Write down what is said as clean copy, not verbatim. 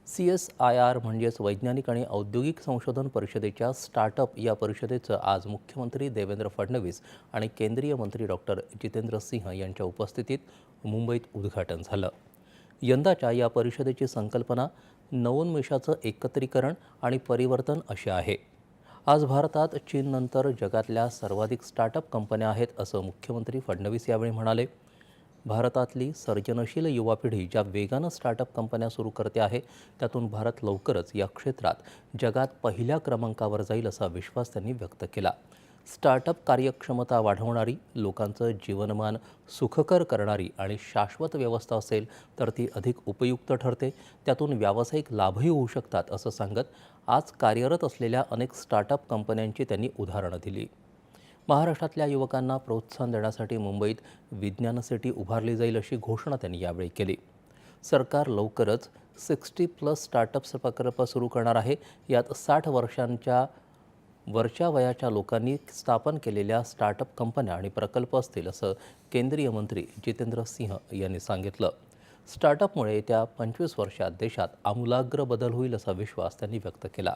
CSIR म्हणजेच वैज्ञानिक आणि औद्योगिक संशोधन परिषदेच्या स्टार्टअप या परिषदेचं आज मुख्यमंत्री देवेंद्र फडणवीस आणि केंद्रीय मंत्री डॉक्टर जितेंद्र सिंह यांच्या उपस्थितीत मुंबईत उद्घाटन झालं। यंदाच्या या परिषदेची संकल्पना नवोन्मेषाचं एकत्रीकरण आणि परिवर्तन अशी आहे। आज भारतात चीननंतर जगातल्या सर्वाधिक स्टार्टअप कंपन्या आहेत असं मुख्यमंत्री फडणवीस यावेळी म्हणाले। भारतातली सर्जनशील युवा पिढी ज्या वेगानं स्टार्टअप कंपन्या सुरू करते आहे त्यातून भारत लवकरच या क्षेत्रात जगात पहिल्या क्रमांकावर जाईल असा विश्वास त्यांनी व्यक्त केला। स्टार्टअप कार्यक्षमता वाढवणारी, लोकांचं जीवनमान सुखकर करणारी आणि शाश्वत व्यवस्था असेल तर ती अधिक उपयुक्त ठरते, त्यातून व्यावसायिक लाभही होऊ शकतात असं सांगत आज कार्यरत असलेल्या अनेक स्टार्टअप कंपन्यांची त्यांनी उदाहरणं दिली। महाराष्ट्रातल्या युवकांना प्रोत्साहन देण्यासाठी मुंबईत विज्ञान सिटी उभारली जाईल अशी घोषणा त्यांनी यावेळी केली। सरकार लवकरच 60+ स्टार्टअप्स प्रकल्प सुरू करणार आहे। यात 60 वर्षांच्या वरच्या वयाच्या लोकांनी स्थापन केलेल्या स्टार्टअप कंपन्या आणि प्रकल्प असतील असं केंद्रीय मंत्री जितेंद्र सिंह यांनी सांगितलं। स्टार्टअपमुळे येत्या 25 वर्षात देशात आमूलाग्र बदल होईल असा विश्वास त्यांनी व्यक्त केला।